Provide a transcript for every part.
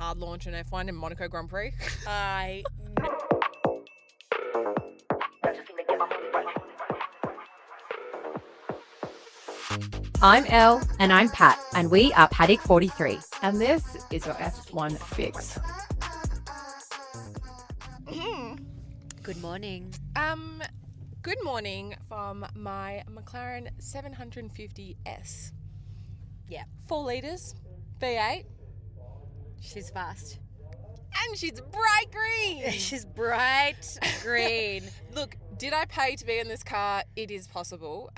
hard launch in F1 in Monaco Grand Prix. I I'm Elle. And I'm Pat, and we are Paddock 43. And this is your F1 fix. Good morning. Good morning from my McLaren 750S. Yeah. 4 litres, V8. She's fast. And she's bright green. She's bright green. Look, did I pay to be in this car? It is possible.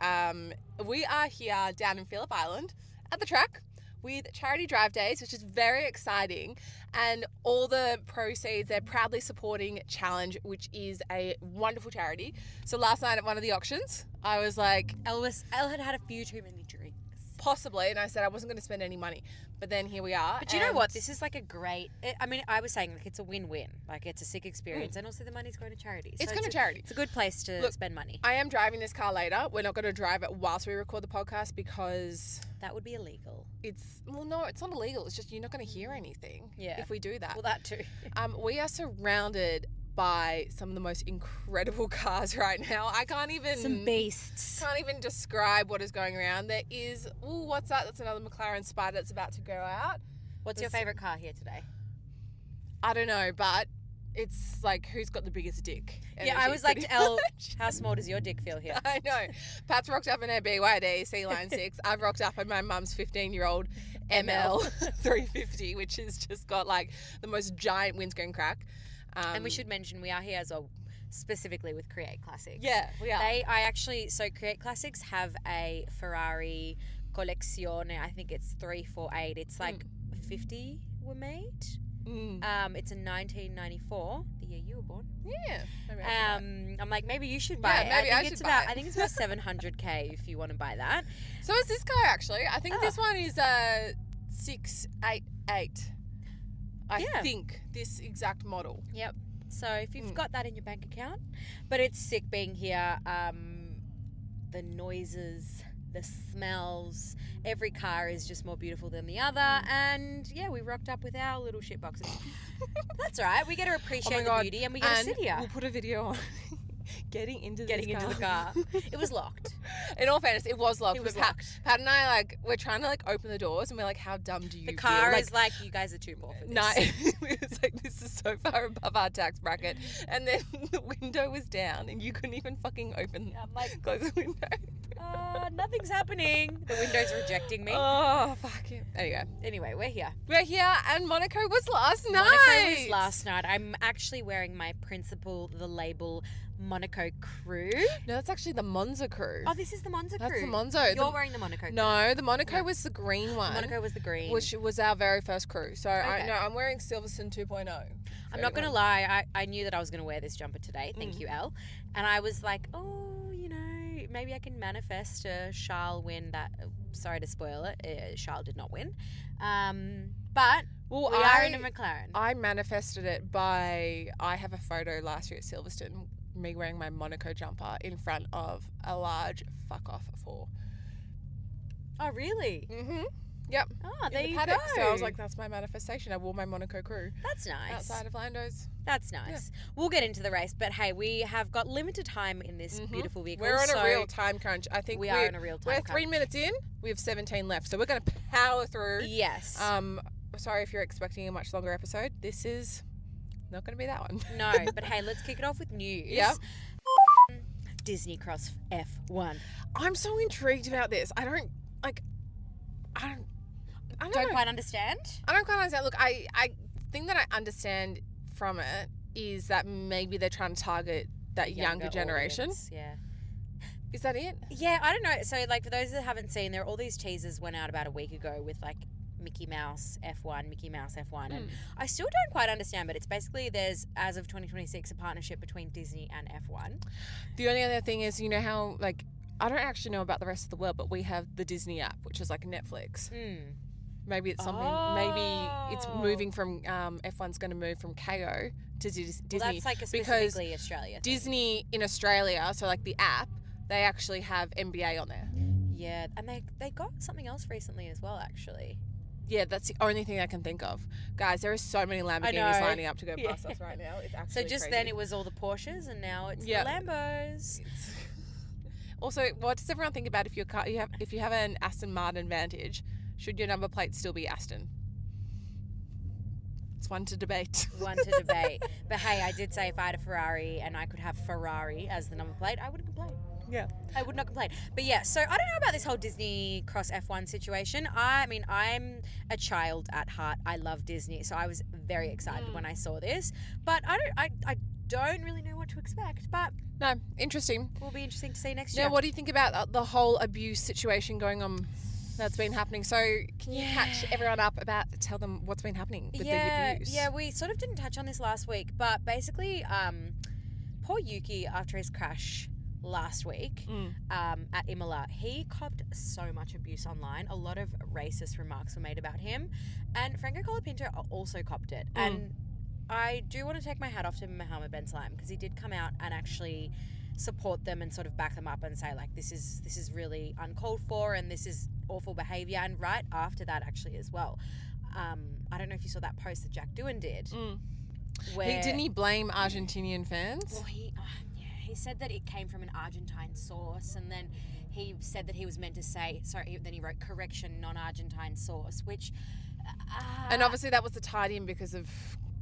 We are here down in Phillip Island at the track with Charity Drive Days, which is very exciting. And all the proceeds, they're proudly supporting Challenge, which is a wonderful charity. So last night at one of the auctions, I was like... Elle had a few too many drinks. Possibly. And I said I wasn't going to spend any money. But then here we are. But you know what? This is like a great... I was saying like it's a win-win. Like it's a sick experience. And also the money's going to charity. It's going to charity. It's a good place to spend money. I am driving this car later. We're not going to drive it whilst we record the podcast because... That would be illegal. No, it's not illegal. It's just you're not going to hear anything if we do that. Well, that too. We are surrounded by some of the most incredible cars right now. I can't even... Some beasts. Can't even describe what is going around. There is... Ooh, what's that? That's another McLaren Spider that's about to go out. What's your favourite car here today? I don't know, but it's like, who's got the biggest dick? Yeah, I was like, Elle, how small does your dick feel here? I know. Pat's rocked up in her BYD C-Line 6. I've rocked up in my mum's 15-year-old ML 350, which has just got like the most giant windscreen crack. And we should mention we are here as well, specifically with Create Classics. Yeah, we are. So Create Classics have a Ferrari Collezione, I think it's 348. It's like 50 were made. It's in 1994, the year you were born. Yeah. Maybe I'm like, maybe you should buy it. Maybe I should buy it. I think it's about 700k if you want to buy that. So is this car actually? I think this one is 688. I think this exact model. Yep. So if you've got that in your bank account, but it's sick being here. The noises, the smells, every car is just more beautiful than the other. And yeah, we rocked up with our little shit boxes. That's all right. We get to appreciate the beauty and we get to sit here. We'll put a video on getting into the car. It was locked. In all fairness, it was locked. It was locked. Pat and I, we're trying to open the doors and we're like, how dumb do you feel? The car is like, you guys are too poor for this. No, it's like, this is so far above our tax bracket. And then the window was down and you couldn't even fucking close the window. Nothing's happening. The window's rejecting me. Oh, fuck it. Anyway, we're here. We're here and Monaco was last night. Monaco was last night. I'm actually wearing my Principal, the label Monaco Crew. No, that's actually the Monza Crew. Oh, this is the Monza Crew. That's the Monza. You're wearing the Monaco Crew. No, the Monaco was the green one. Monaco was the green. Which was our very first crew. So okay. I'm wearing Silverstone 2.0. I'm not going to lie. I knew that I was going to wear this jumper today. Thank you, Elle. And I was like, maybe I can manifest Charles win that. Sorry to spoil it. Charles did not win. But we are in a McLaren. I manifested it by, I have a photo last year at Silverstone, me wearing my Monaco jumper in front of a large fuck off 4. Oh, really? Mm-hmm. Yep. Oh, there you Paddock. go. So I was like, that's my manifestation. I wore my Monaco Crew. That's nice. Outside of Lando's. That's nice. Yeah. We'll get into the race, but hey, we have got limited time in this beautiful vehicle. We're on a real time crunch. I think we are on a real time crunch. We're 3 minutes in. We have 17 left, so we're going to power through. Yes. Sorry if you're expecting a much longer episode. This is not going to be that one. No, but hey, let's kick it off with news. Yep. Disney Cross F1. I'm so intrigued about this. I don't quite understand. I don't quite understand. Look, I think that I understand from it is that maybe they're trying to target that younger generation. Audience, yeah. Is that it? Yeah, I don't know. So, for those that haven't seen, there are all these teasers went out about a week ago with, Mickey Mouse F1, Mickey Mouse F1. And I still don't quite understand, but it's basically there's, as of 2026, a partnership between Disney and F1. The only other thing is, you know how, I don't actually know about the rest of the world, but we have the Disney app, which is like Netflix. Maybe it's something. Maybe it's moving from F1's going to move from KO to Disney. Well, that's a specifically Australia thing. Disney in Australia, so the app, they actually have NBA on there. Yeah, and they got something else recently as well, actually. Yeah, that's the only thing I can think of. Guys, there are so many Lamborghinis know. lining up to go Yeah. past us right now. It's So actually just crazy. then it was all the Porsches, and now it's Yeah. the Lambos. Also, what does everyone think about if you have an Aston Martin Vantage? Should your number plate still be Aston? It's one to debate. One to debate. But hey, I did say if I had a Ferrari and I could have Ferrari as the number plate, I wouldn't complain. Yeah. I would not complain. But yeah, so I don't know about this whole Disney Cross F1 situation. I mean, I'm a child at heart. I love Disney, so I was very excited when I saw this. But I don't really know what to expect. But No, interesting. will be interesting to see next year. Now, what do you think about the whole abuse situation going on that's been happening? So, can you catch everyone up tell them what's been happening with the abuse? Yeah, we sort of didn't touch on this last week, but basically, poor Yuki, after his crash last week at Imola, he copped so much abuse online. A lot of racist remarks were made about him, and Franco Colapinto also copped it. And I do want to take my hat off to Mohammed Ben Salem, because he did come out and actually support them and sort of back them up and say, like, this is really uncalled for and this is awful behaviour. And right after that, actually, as well, I don't know if you saw that post that Jack Doohan did. Where Didn't he blame Argentinian fans? Well, he said that it came from an Argentine source, and then he said that he was meant to say, then he wrote correction, non-Argentine source, which... and obviously that was the tied-in because of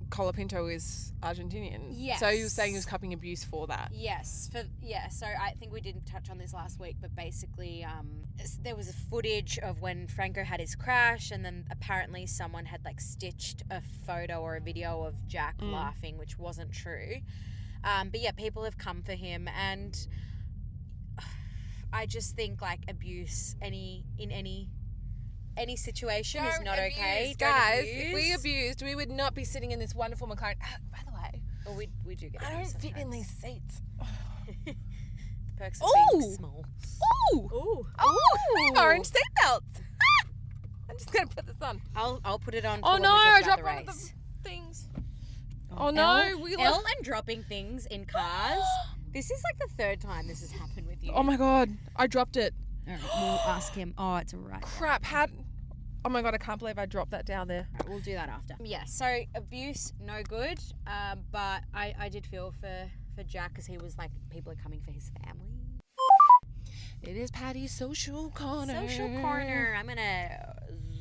Colapinto is Argentinian. Yes. So he was saying he was copping abuse for that. Yes. So I think we didn't touch on this last week, but basically there was a footage of when Franco had his crash, and then apparently someone had like stitched a photo or a video of Jack laughing, which wasn't true. But yeah, people have come for him, and I just think like abuse in any situation is not okay. Don't Guys, abuse. if we abused, we would not be sitting in this wonderful McLaren. By the way, Well, we do get I abuse don't fit in sometimes. these seats. The perks of being Ooh. small. Ooh! Ooh. Oh, orange seatbelts. I'm just going to put this on. I'll put it on. For Oh when no, we talk I about dropped the one of race. the things. Oh no, we Elle lost. and dropping things in cars. This is like the third time this has happened with you. Oh my god, I dropped it. All right, we'll ask him. Oh, it's all right. Crap, oh my god, I can't believe I dropped that down there. Right, we'll do that after. Yeah, so abuse, no good. But I did feel for Jack, because he was like, people are coming for his family. It is Patty's social corner. Social corner. I'm gonna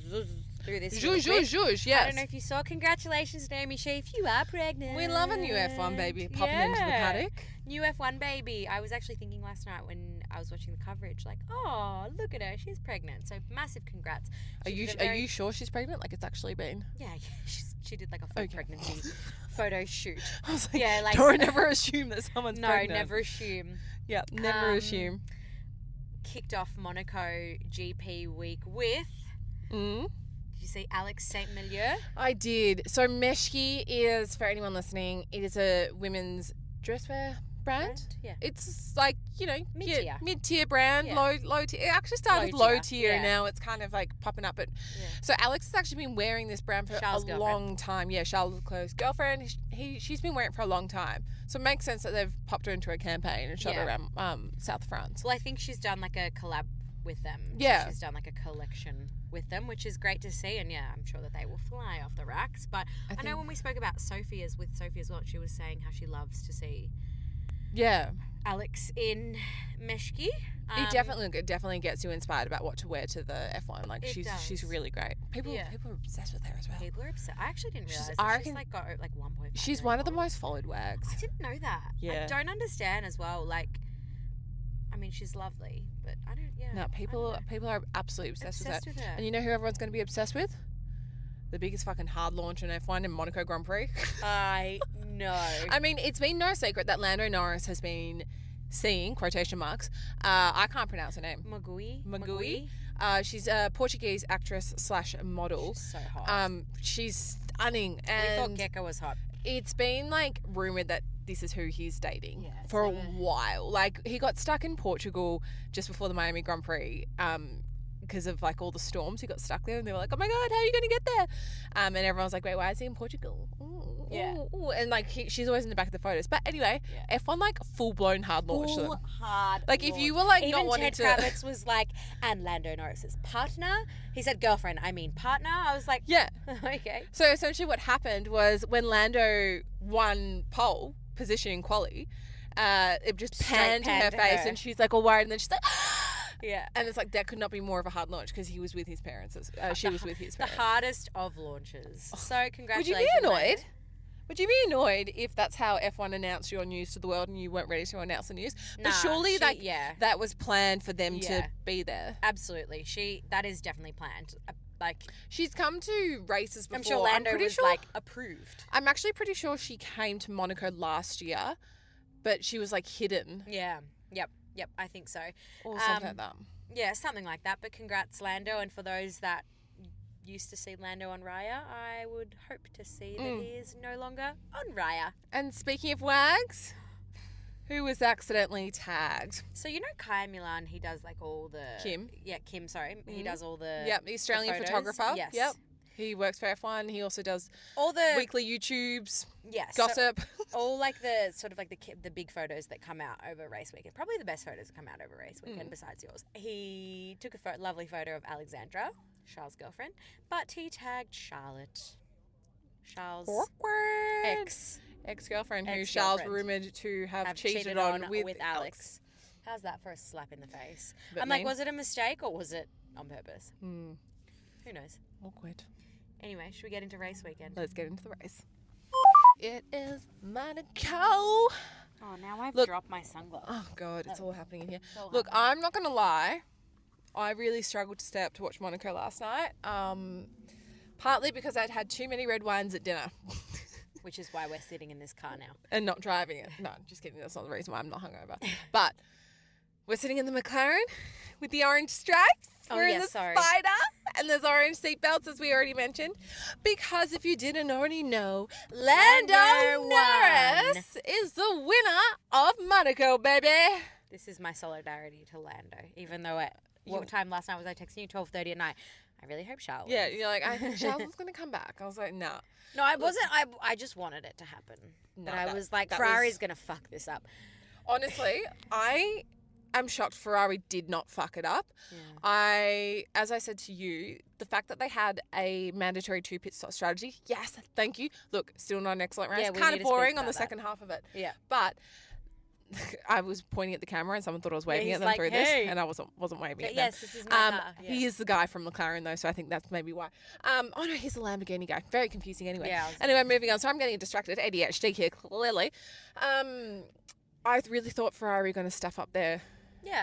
zuzz through this. Zhuzh, really quick. zhuzh, zhuzh, yes. I don't know if you saw. Congratulations, Naomi Schiff. You are pregnant. We love a new F1 baby popping into the paddock. New F1 baby. I was actually thinking last night when I was watching the coverage, like, oh, look at her, she's pregnant. So massive congrats. Are She you did a very- sure she's pregnant? Like it's actually been? Yeah, she did like a full Okay. pregnancy photo shoot. I was like, Yeah, like- don't ever assume that someone's No, pregnant. never assume. Yeah, never assume. Kicked off Monaco GP week with. Mm. Did you see Alex Saint Mleux? I did. So Meshki is, for anyone listening, it is a women's dresswear brand. Yeah. It's like, Mid-tier. mid-tier brand, Yeah. low tier. It actually started Low low tier, tier, yeah. now it's kind of like popping up. But Yeah. so Alex has actually been wearing this brand for Charles' a girlfriend. long time. Yeah, Charles' close girlfriend. She's been wearing it for a long time. So it makes sense that they've popped her into a campaign and shot her Yeah. around South France. Well, I think she's done like a collab with them. So Yeah. she's done like a collection with them, which is great to see. And yeah, I'm sure that they will fly off the racks. But I know when we spoke about Sophie as well, she was saying how she loves to see Yeah. Alex in Meshki. It definitely gets you inspired about what to wear to the F1. Like It she's does. really great. People Yeah. are obsessed with her as well. People are upset. I actually didn't realize I that reckon- she's like got like 1.5 She's million one of the followers. most followed wags. I didn't know that. Yeah. I don't understand as well. Like, I mean, she's lovely, but I don't. Yeah. No, I people don't know. are absolutely obsessed Obsessed with with her. her. And you know who everyone's going to be obsessed with? The biggest fucking hard launch in F1 in Monaco Grand Prix. I know. I mean, it's been no secret that Lando Norris has been seeing, quotation marks, I can't pronounce her name. Magui. She's a Portuguese actress / model. She's so hot. She's stunning. We thought And Gecko was hot. it's been like rumored that this is who he's dating Yeah, for a so- while. Like he got stuck in Portugal just before the Miami Grand Prix. because of like all the storms. He got stuck there, and they were like, "Oh my god, how are you going to get there?" And everyone's like, "Wait, why is he in Portugal?" Ooh, Yeah. ooh. And like she's always in the back of the photos. But anyway, F1 like full blown hard launch. Full hard. Like if launch. you were like Even not wanting Ted to. Kravitz was like, and Lando Norris's partner. He said girlfriend. I mean partner. I was like, Yeah. okay. So essentially, what happened was when Lando won pole position in quali, it just panned to her face, and she's like all worried, and then she's like. Yeah. And it's like that could not be more of a hard launch because he was with his parents. She was with his The parents. hardest of launches. So Would congratulations. you be annoyed? Would you be annoyed if that's how F1 announced your news to the world and you weren't ready to announce the news? But surely that was planned for them to be there. Absolutely. That is definitely planned. Like She's come to races before. I'm sure Lando was like approved. I'm actually pretty sure she came to Monaco last year, but she was like hidden. Yeah. Yep. I think so. Or something like that. Yeah, something like that. But congrats, Lando. And for those that used to see Lando on Raya, I would hope to see that he is no longer on Raya. And speaking of wags, who was accidentally tagged? So you know Kai Milan, he does like all the... Kim. Yeah, Kim, sorry. He does all the... Yep, the Australian photos. photographer. Yes. Yep. He works for F1. He also does all the weekly YouTubes, so gossip. all like the sort of like the big photos that come out over race weekend. Probably the best photos that come out over race weekend besides yours. He took a lovely photo of Alexandra, Charles' girlfriend, but he tagged Charlotte. Charles' ex-girlfriend who Charles rumoured to have cheated on with Alex. How's that for a slap in the face? But I'm like, was it a mistake or was it on purpose? Who knows? Awkward. Anyway, should we get into race weekend? Let's get into the race. It is Monaco. Oh, now I've dropped my sunglasses. Oh, God, it's all happening in here. all Look, I'm not going to lie. I really struggled to stay up to watch Monaco last night. Partly because I'd had too many red wines at dinner. Which is why we're sitting in this car now. And not driving it. No, just kidding. That's not the reason why I'm not hungover. But we're sitting in the McLaren with the orange stripes. We're in the Spider, and there's orange seatbelts, as we already mentioned. Because if you didn't already know, Lando Norris is the winner of Monaco, baby. This is my solidarity to Lando. Even though what time last night was I texting you? 12:30 at night. I really hope Charles. Yeah, you're like, I think Charles is going to come back. I was like, nah. No, I wasn't. I just wanted it to happen. But I was like, Ferrari's going to fuck this up. Honestly, I'm shocked Ferrari did not fuck it up. Yeah. As I said to you, the fact that they had a mandatory 2 pit stop strategy, yes, thank you. Look, still not an excellent race. Yeah, kind of boring on the second half of it. Yeah. But I was pointing at the camera and someone thought I was waving at them through this, and I wasn't waving at them. Yes, this is my car. Yeah. He is the guy from McLaren though, so I think that's maybe why. Oh no, he's the Lamborghini guy. Very confusing anyway. Yeah, anyway, moving on. So I'm getting distracted. ADHD here, clearly. I really thought Ferrari were going to stuff up their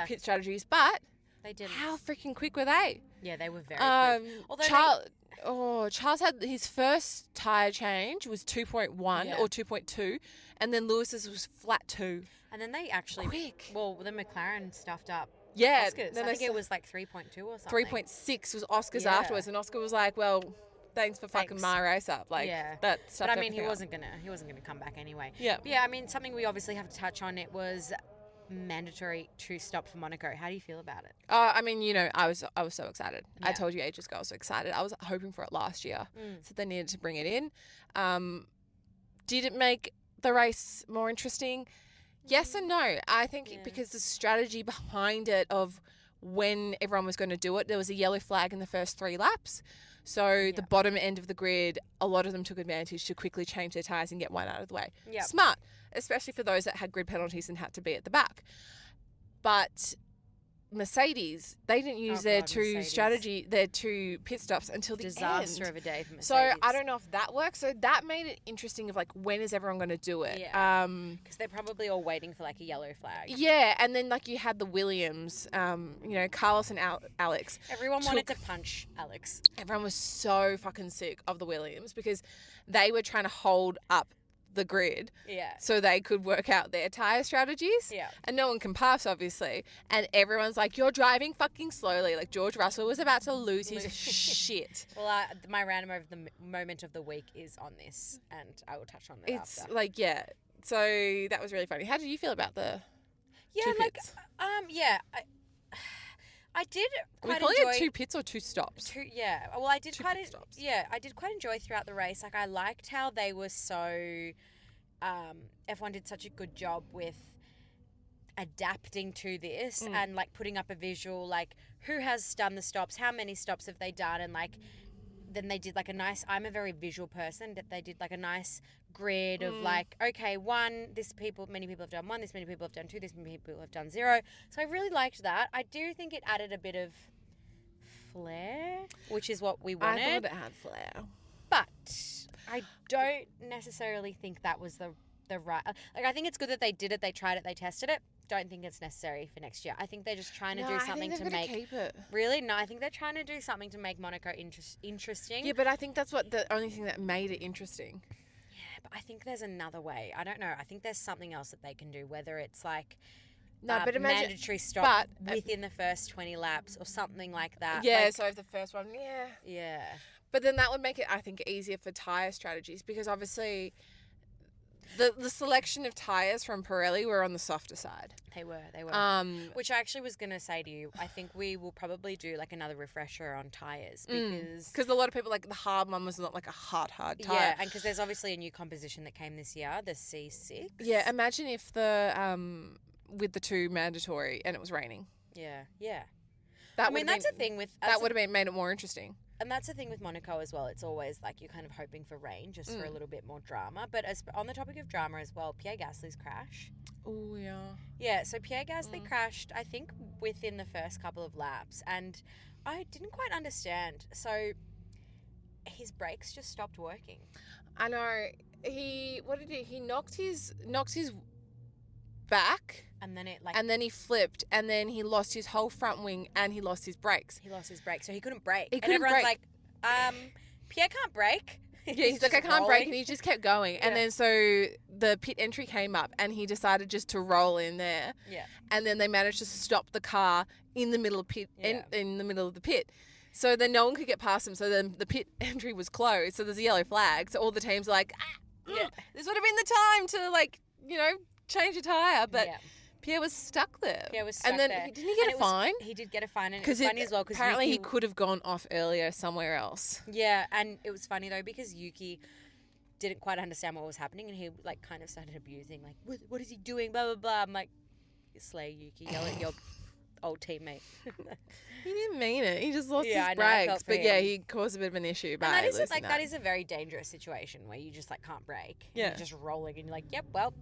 pit strategies, but they didn't. How freaking quick were they? Yeah, they were very quick. Although Charles had his first tyre change was 2.1 or 2.2, and then Lewis's was flat 2. And then they actually quick. Well, the McLaren stuffed up. Yeah, Oscars. I think it was like 3.2 or something. 3.6 was Oscars afterwards, and Oscar was like, "Well, thanks for fucking my race up." Like that stuff. But I mean, he wasn't gonna come back anyway. Yeah. But yeah, I mean, something we obviously have to touch on. It was mandatory to stop for Monaco. How do you feel about it? I mean, you know, I was so excited. Yeah. I told you ages ago I was so excited. I was hoping for it last year, so they needed to bring it in. Did it make the race more interesting? Yes and no. I think because the strategy behind it of when everyone was going to do it, there was a yellow flag in the first 3 laps. So the bottom end of the grid, a lot of them took advantage to quickly change their tyres and get one out of the way. Yep. Smart, especially for those that had grid penalties and had to be at the back. But Mercedes, they didn't use their 2 pit stops until the Disaster end. of a day for Mercedes. So I don't know if that works. So that made it interesting of like, when is everyone going to do it? Yeah. Because they're probably all waiting for like a yellow flag. Yeah, and then like you had the Williams, you know, Carlos and Alex. Everyone wanted to punch Alex. Everyone was so fucking sick of the Williams because they were trying to hold up the grid so they could work out their tyre strategies. Yeah. And no one can pass, obviously. And everyone's like, you're driving fucking slowly. Like, George Russell was about to lose his shit. Well, my random of the moment of the week is on this, and I will touch on that It's after. like, so that was really funny. How did you feel about the two pits? I did We quite probably enjoy... had 2 pits or 2 stops. Well, I did 2 quite... pit stops. I did quite enjoy throughout the race. Like, I liked how they were so... F1 did such a good job with adapting to this and, like, putting up a visual, like, who has done the stops, how many stops have they done, and, like... Then they did like a nice, I'm a very visual person, that they did like a nice grid of like, okay, many people have done 1, this many people have done 2, this many people have done 0. So I really liked that. I do think it added a bit of flair, which is what we wanted. I thought it had flair. But I don't necessarily think that was the right, like I think it's good that they did it, they tried it, they tested it. Don't think it's necessary for next year. I think they're just trying to do something to make... keep it. Really? No, I think they're trying to do something to make Monaco interesting. Yeah, but I think that's what the only thing that made it interesting. Yeah, but I think there's another way. I don't know. I think there's something else that they can do, whether it's like But imagine, mandatory stop within the first 20 laps or something like that. Yeah, like, so if the first one, yeah. But then that would make it, I think, easier for tyre strategies because obviously the selection of tyres from Pirelli were on the softer side. They were. Which I actually was going to say to you, I think we will probably do like another refresher on tyres because a lot of people, like the hard one was not like a hard tyre. Yeah, and because there's obviously a new composition that came this year, the C6. Yeah, imagine if with the 2 mandatory and it was raining. Yeah. That that's the thing with... That would have made it more interesting. And that's the thing with Monaco as well. It's always like you're kind of hoping for rain just for a little bit more drama. But on the topic of drama as well, Pierre Gasly's crash. Oh, yeah. Yeah, so Pierre Gasly crashed, I think, within the first couple of laps. And I didn't quite understand. So his brakes just stopped working. I know. He knocked his back. And then and then he flipped, and then he lost his whole front wing, and he lost his brakes. He lost his brakes, so he couldn't brake. Everyone's like, Pierre can't brake. Yeah, he's like, I can't brake, and he just kept going. Yeah. And then so the pit entry came up, and he decided just to roll in there. Yeah. And then they managed to stop the car in the middle of in the middle of the pit. So then no one could get past him. So then the pit entry was closed. So there's a yellow flag. So all the teams are like, this would have been the time to change a tire, but. Yeah. Pierre was stuck there. And then didn't he get a fine? He did get a fine, and it was funny as well because apparently he could have gone off earlier somewhere else. Yeah, and it was funny though because Yuki didn't quite understand what was happening, and he like kind of started abusing, like, what is he doing? Blah blah blah. I'm like, slay Yuki, yell at your old teammate. He didn't mean it. He just lost his brakes, but he caused a bit of an issue. And that is a very dangerous situation where you just like can't brake. Yeah, you're just rolling, and you're like, yep, well.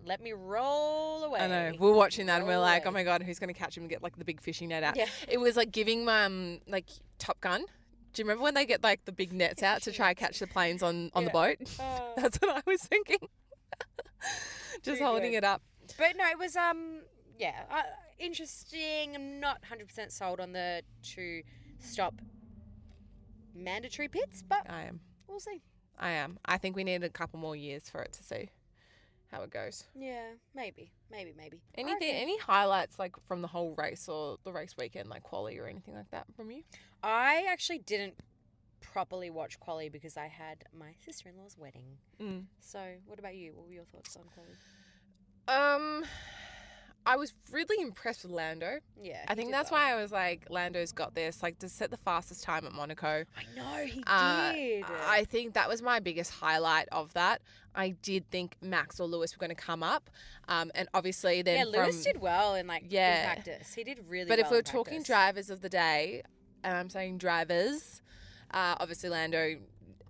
Let me roll away. I know. We're watching that and we're like, oh my God, who's going to catch him and get like the big fishing net out? Yeah. It was like giving like Top Gun. Do you remember when they get like the big nets out to try and catch the planes on the boat? That's what I was thinking. Just holding it up. But no, it was, interesting. I'm not 100% sold on the 2 stop mandatory pits, but I am. We'll see. I am. I think we need a couple more years for it to see how it goes. Yeah, maybe. Any highlights like from the whole race or the race weekend, like quali or anything like that from you? I actually didn't properly watch quali because I had my sister-in-law's wedding. So what about you? What were your thoughts on quali? I was really impressed with Lando. Yeah, I think that's why I was like, Lando's got this. Like, to set the fastest time at Monaco. I know, he did. I think that was my biggest highlight of that. I did think Max or Lewis were going to come up. And obviously then Lewis did well in in practice. He did really well. But if we're talking drivers of the day, and I'm saying drivers, obviously Lando,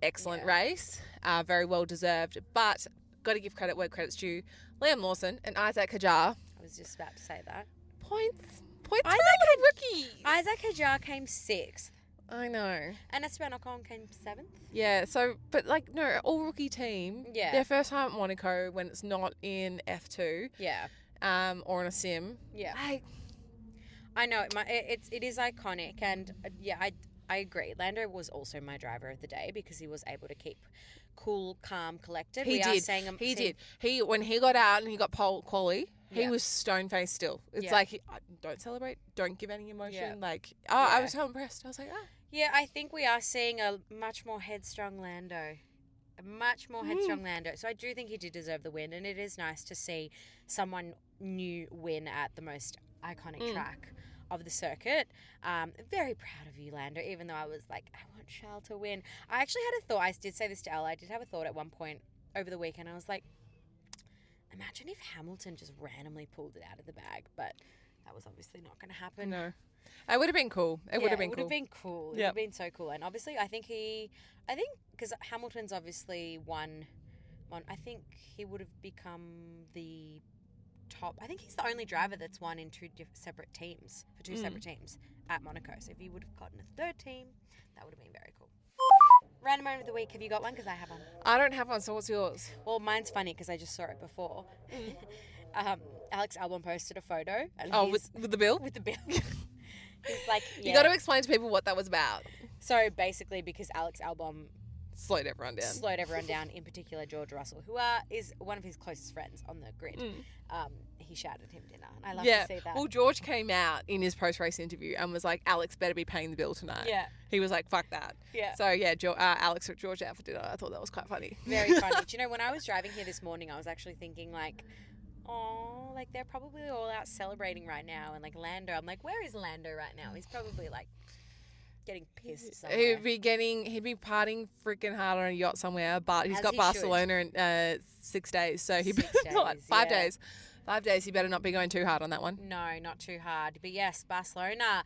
excellent race. Very well deserved. But got to give credit where credit's due. Liam Lawson and Isaac Hajar. I was just about to say that. Points for the rookie. Isaac Hajar came 6th. I know. And Esteban Ocon came 7th. Yeah, so, but like, no, all rookie team. Yeah. Their first time at Monaco when it's not in F2. Yeah. Or on a sim. Yeah. I know. It is iconic. And I agree. Lando was also my driver of the day because he was able to keep cool, calm, collected. He did. When he got out and he got quali, he was stone-faced still. It's like, don't celebrate, don't give any emotion. I was so impressed. I was like, Yeah, I think we are seeing a much more headstrong Lando. So I do think he did deserve the win, and it is nice to see someone new win at the most iconic track of the circuit. Very proud of you, Lando, even though I was like, I want Charles to win. I actually had a thought. I did say this to Ella. I did have a thought at one point over the weekend. I was like, imagine if Hamilton just randomly pulled it out of the bag, but that was obviously not going to happen. No. It would have been cool. It would have been cool. It would have been cool. It would have been so cool. And obviously, I think because Hamilton's obviously won, I think he would have become the top. I think he's the only driver that's won in two separate teams, for two separate teams at Monaco. So if he would have gotten a third team, that would have been very cool. Random moment of the week. Have you got one? Because I have one. I don't have one, so what's yours? Well, mine's funny because I just saw it before. Alex Albon posted a photo. And with the bill? With the bill. He's like, yeah. You got to explain to people what that was about. So basically, because Alex Albon slowed everyone down, in particular George Russell, who is one of his closest friends on the grid. He shouted him dinner. And I love to see that. Well, George came out in his post-race interview and was like, Alex better be paying the bill tonight. Yeah. He was like, fuck that. Yeah. So, yeah, Alex took George out for dinner. I thought that was quite funny. Very funny. Do you know, when I was driving here this morning, I was actually thinking, like, oh, like, they're probably all out celebrating right now. And, like, Lando, I'm like, where is Lando right now? He's probably, like, getting pissed somewhere. He'd be partying freaking hard on a yacht somewhere, but he's got Barcelona in 6 days. So he 5 days. 5 days, he better not be going too hard on that one. No, not too hard. But yes, Barcelona.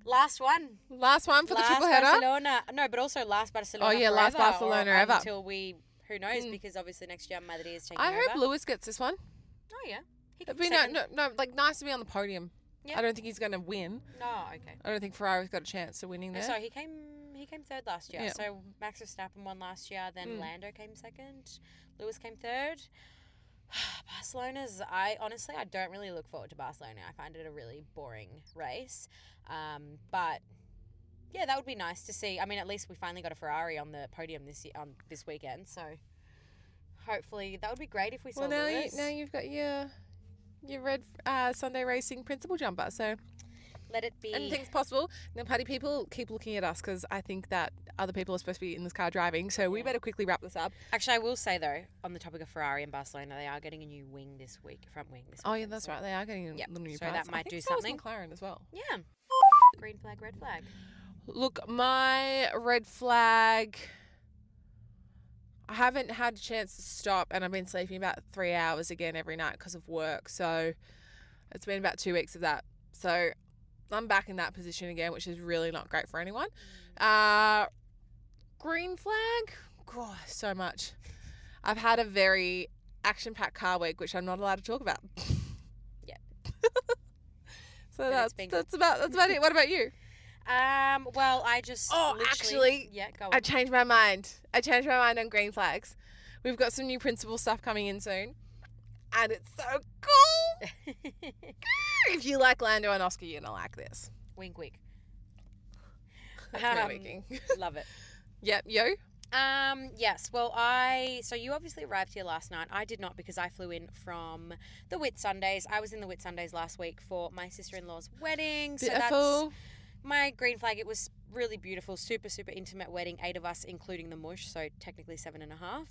Last one for the triple header. Barcelona. No, but also last Barcelona. Oh yeah, forever, last Barcelona ever. Until who knows? Because obviously next year Madrid is taking over. I hope Lewis gets this one. Oh yeah, It'd be like nice to be on the podium. Yeah. I don't think he's going to win. No, okay. I don't think Ferrari's got a chance to winning there. So he came third last year. Yeah. So Max Verstappen won last year. Then Lando came second. Lewis came third. I don't really look forward to Barcelona. I find it a really boring race. But yeah, that would be nice to see. I mean, at least we finally got a Ferrari on the podium this weekend. So hopefully that would be great if we saw Lewis. Now you've got your red Sunday Racing principal jumper. So let it be. Anything's possible. Now, Paddy, people keep looking at us because I think that other people are supposed to be in this car driving. So we better quickly wrap this up. Actually, I will say, though, on the topic of Ferrari and Barcelona, they are getting a new wing this week, front wing this week. Oh, yeah, that's right. They are getting a little new parts. So that might do so something. So McLaren as well. Yeah. Green flag, red flag. Look, my red flag, I haven't had a chance to stop, and I've been sleeping about 3 hours again every night because of work. So it's been about 2 weeks of that. So I'm back in that position again, which is really not great for anyone. Green flag? God, so much. I've had a very action-packed car week, which I'm not allowed to talk about. Yeah. So that's about it. What about you? Well, I just actually, go on. I changed my mind. On green flags. We've got some new principal stuff coming in soon, and it's so cool. If you like Lando and Oscar, you're gonna like this. Wink, wink. That's me winking. Love it. Yep, yo. Yes. Well, so you obviously arrived here last night. I did not because I flew in from the Whitsundays. I was in the Whitsundays last week for my sister-in-law's wedding. Beautiful. So that's my green flag. It was really beautiful, super, super intimate wedding. 8 of us, including the mush, so technically 7.5.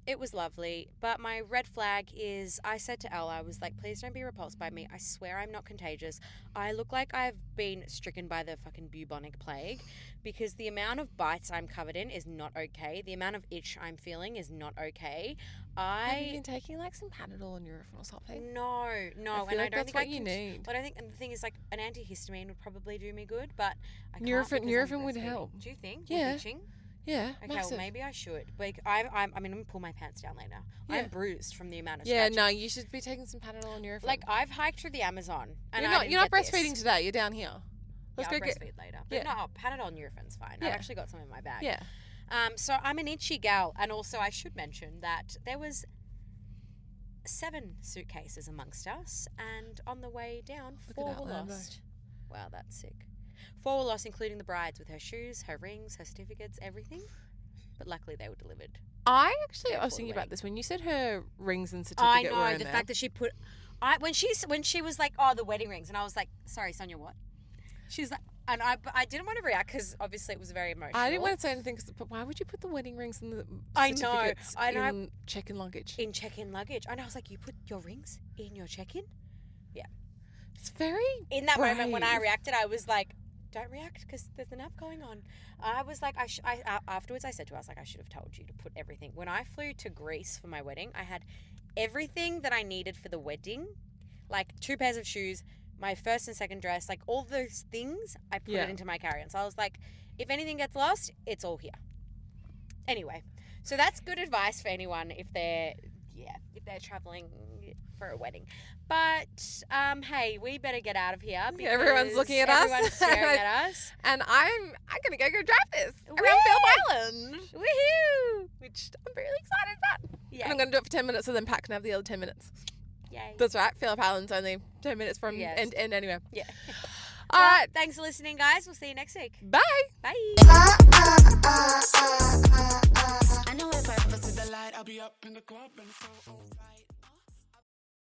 It was lovely. But my red flag is, I said to Elle, I was like, please don't be repulsed by me. I swear I'm not contagious. I look like I've been stricken by the fucking bubonic plague because the amount of bites I'm covered in is not okay. The amount of itch I'm feeling is not okay. Have you been taking like some Panadol and Nurofen or something? No. I feel and like I don't that's think what you need. But I think, and the thing is, like, an antihistamine would probably do me good, but I can't. Nurofen would help. Do you think? Yeah. Itching? Yeah, okay, massive. Well, maybe I should. Like, I'm gonna pull my pants down later. Yeah. I'm bruised from the amount of Yeah, scratching. no, you should be taking some Panadol and Nurofen. Like, I've hiked through the Amazon, and you're not breastfeeding today. You're down here. Let's I'll go breastfeed later. But no, Panadol and Nurofen's fine. Yeah. I've actually got some in my bag. Yeah. So I'm an itchy gal, and also I should mention that there was 7 suitcases amongst us, and on the way down, 4 were lost. Wow, that's sick. 4 were lost, including the bride's, with her shoes, her rings, her certificates, everything. But luckily, they were delivered. I was thinking about this when you said her rings and certificate were in the there. fact that she put, when she was like, oh, the wedding rings, and I was like, sorry, Sonia, what? She's like, and I didn't want to react because obviously it was very emotional. I didn't want to say anything, but why would you put the wedding rings and the certificates in check-in luggage? In check-in luggage, and I was like, you put your rings in your check-in? Yeah. It's very In that moment when I brave. reacted, I was like, don't react because there's enough going on. I was like, afterwards I said to her, I was like, I should have told you to put everything. When I flew to Greece for my wedding, I had everything that I needed for the wedding, like 2 pairs of shoes, my first and second dress, like all those things, I put it into my carry-on. So I was like, if anything gets lost, it's all here. Anyway, so that's good advice for anyone if they're traveling for a wedding. But hey, we better get out of here because Everyone's looking at us. Everyone's staring at us. And I'm gonna go drive this around Phillip Island, Woohoo! which I'm really excited about. Yeah. And I'm gonna do it for 10 minutes, so then Pat can have the other 10 minutes. Yay. That's right. Phillip Island's only 10 minutes from Yes. end to end anyway. Yeah. All right. Thanks for listening, guys. We'll see you next week. Bye. Bye. I know if I ever see the light, I'll be up in the club and so alright.